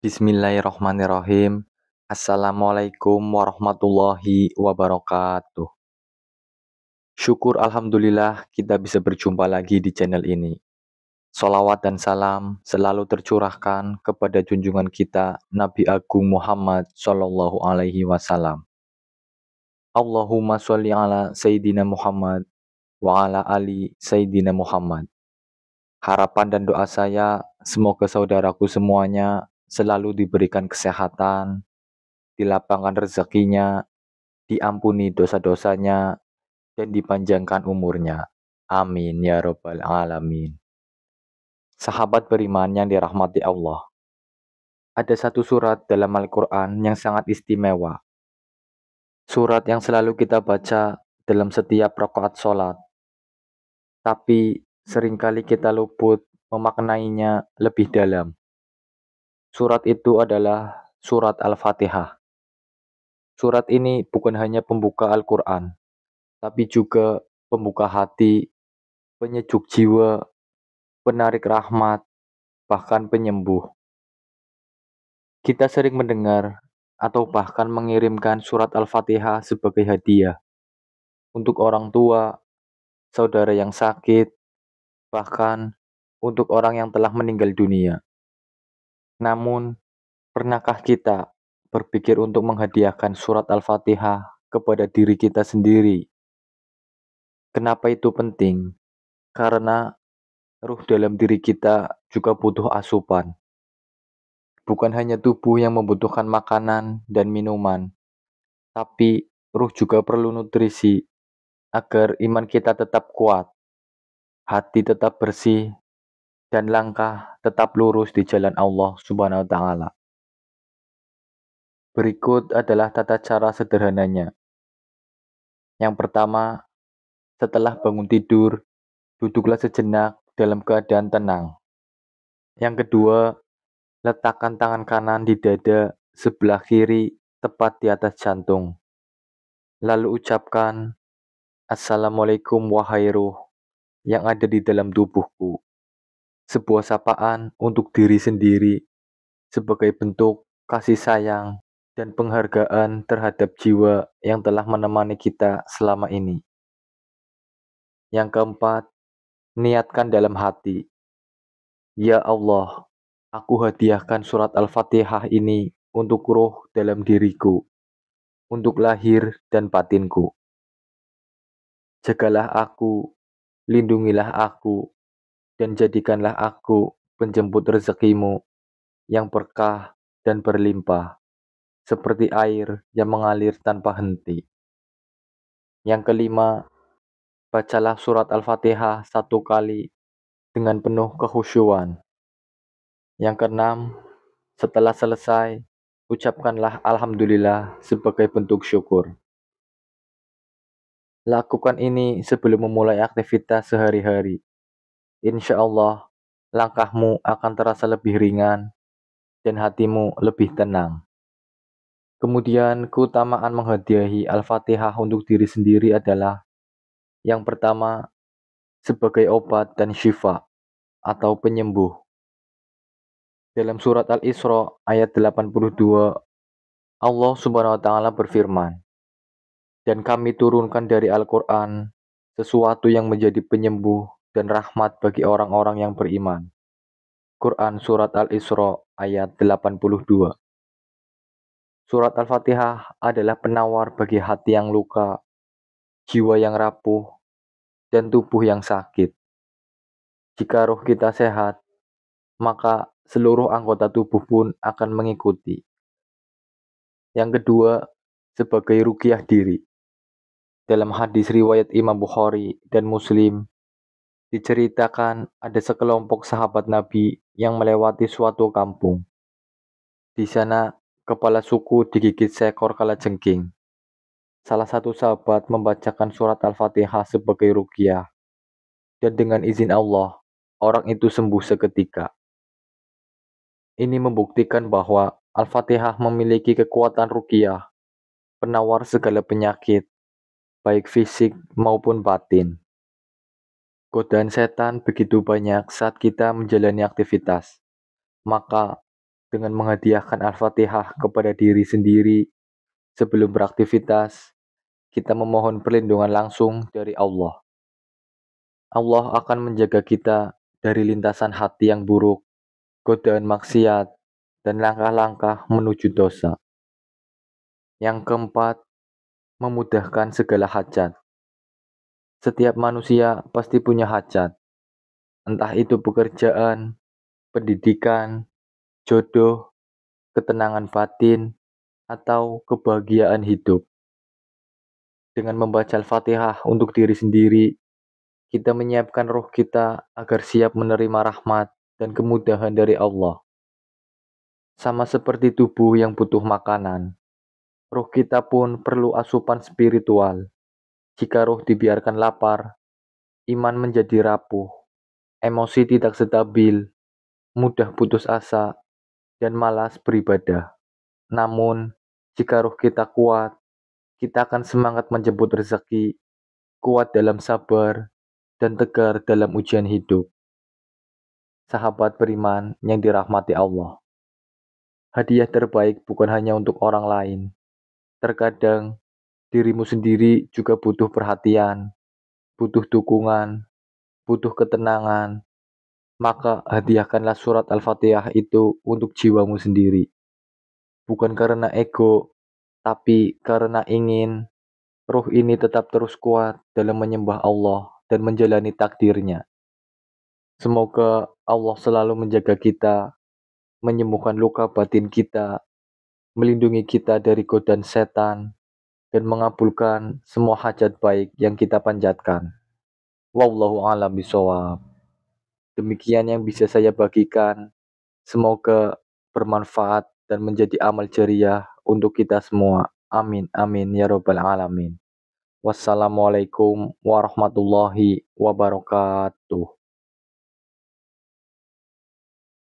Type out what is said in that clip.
Bismillahirrahmanirrahim. Assalamualaikum warahmatullahi wabarakatuh. Syukur alhamdulillah kita bisa berjumpa lagi di channel ini. Salawat dan salam selalu tercurahkan kepada junjungan kita Nabi Agung Muhammad Sallallahu Alaihi Wasallam. Allahumma sholli ala Sayyidina Muhammad wa ala ali Sayyidina Muhammad. Harapan dan doa saya semoga saudaraku semuanya selalu diberikan kesehatan, dilapangkan rezekinya, diampuni dosa-dosanya, dan dipanjangkan umurnya. Amin ya robbal alamin. Sahabat beriman yang dirahmati Allah. Ada satu surat dalam Al-Quran yang sangat istimewa. Surat yang selalu kita baca dalam setiap rakaat sholat. Tapi seringkali kita luput memaknainya lebih dalam. Surat itu adalah surat Al-Fatihah. Surat ini bukan hanya pembuka Al-Quran, tapi juga pembuka hati, penyejuk jiwa, penarik rahmat, bahkan penyembuh. Kita sering mendengar atau bahkan mengirimkan surat Al-Fatihah sebagai hadiah untuk orang tua, saudara yang sakit, bahkan untuk orang yang telah meninggal dunia. Namun, pernahkah kita berpikir untuk menghadiahkan surat Al-Fatihah kepada diri kita sendiri? Kenapa itu penting? Karena ruh dalam diri kita juga butuh asupan. Bukan hanya tubuh yang membutuhkan makanan dan minuman, tapi ruh juga perlu nutrisi agar iman kita tetap kuat, hati tetap bersih, dan langkah tetap lurus di jalan Allah Subhanahu wa Ta'ala. Berikut adalah tata cara sederhananya. Yang pertama, setelah bangun tidur, duduklah sejenak dalam keadaan tenang. Yang kedua, letakkan tangan kanan di dada sebelah kiri tepat di atas jantung. Lalu ucapkan, Assalamualaikum wahai ruh yang ada di dalam tubuhku. Sebuah sapaan untuk diri sendiri sebagai bentuk kasih sayang dan penghargaan terhadap jiwa yang telah menemani kita selama ini. Yang keempat, niatkan dalam hati. Ya Allah, aku hadiahkan surat Al-Fatihah ini untuk ruh dalam diriku, untuk lahir dan batinku. Jagalah aku, lindungilah aku, dan jadikanlah aku penjemput rezekimu yang berkah dan berlimpah, seperti air yang mengalir tanpa henti. Yang kelima, bacalah surat Al-Fatihah 1 kali dengan penuh kekhusyuan. Yang keenam, setelah selesai, ucapkanlah Alhamdulillah sebagai bentuk syukur. Lakukan ini sebelum memulai aktivitas sehari-hari. Insya Allah, langkahmu akan terasa lebih ringan dan hatimu lebih tenang. Kemudian, keutamaan menghadiahi Al-Fatihah untuk diri sendiri adalah yang pertama, sebagai obat dan syifa atau penyembuh. Dalam surat Al-Isra ayat 82, Allah Subhanahu wa Ta'ala berfirman, "Dan kami turunkan dari Al-Quran sesuatu yang menjadi penyembuh dan rahmat bagi orang-orang yang beriman." Quran Surat Al-Isra ayat 82. Surat Al-Fatihah adalah penawar bagi hati yang luka, jiwa yang rapuh, dan tubuh yang sakit. Jika roh kita sehat, maka seluruh anggota tubuh pun akan mengikuti. Yang kedua, sebagai ruqyah diri. Dalam hadis riwayat Imam Bukhari dan Muslim, diceritakan ada sekelompok sahabat Nabi yang melewati suatu kampung. Di sana, kepala suku digigit seekor kalajengking. Salah satu sahabat membacakan surat Al-Fatihah sebagai ruqyah, dan dengan izin Allah, orang itu sembuh seketika. Ini membuktikan bahwa Al-Fatihah memiliki kekuatan ruqyah, penawar segala penyakit, baik fisik maupun batin. Godaan setan begitu banyak saat kita menjalani aktivitas. Maka, dengan menghadiahkan Al-Fatihah kepada diri sendiri sebelum beraktivitas, kita memohon perlindungan langsung dari Allah. Allah akan menjaga kita dari lintasan hati yang buruk, godaan maksiat, dan langkah-langkah menuju dosa. Yang keempat, memudahkan segala hajat. Setiap manusia pasti punya hajat, entah itu pekerjaan, pendidikan, jodoh, ketenangan batin, atau kebahagiaan hidup. Dengan membaca Al-Fatihah untuk diri sendiri, kita menyiapkan roh kita agar siap menerima rahmat dan kemudahan dari Allah. Sama seperti tubuh yang butuh makanan, roh kita pun perlu asupan spiritual. Jika roh dibiarkan lapar, iman menjadi rapuh, emosi tidak stabil, mudah putus asa, dan malas beribadah. Namun, jika roh kita kuat, kita akan semangat menjemput rezeki, kuat dalam sabar, dan tegar dalam ujian hidup. Sahabat beriman yang dirahmati Allah. Hadiah terbaik bukan hanya untuk orang lain. Terkadang dirimu sendiri juga butuh perhatian, butuh dukungan, butuh ketenangan. Maka hadiahkanlah surat Al-Fatihah itu untuk jiwamu sendiri. Bukan karena ego, tapi karena ingin ruh ini tetap terus kuat dalam menyembah Allah dan menjalani takdirnya. Semoga Allah selalu menjaga kita, menyembuhkan luka batin kita, melindungi kita dari godaan setan, dan mengabulkan semua hajat baik yang kita panjatkan. Wallahu a'lam bishawab. Demikian yang bisa saya bagikan. Semoga bermanfaat dan menjadi amal jariah untuk kita semua. Amin, amin, ya robbal alamin. Wassalamualaikum warahmatullahi wabarakatuh.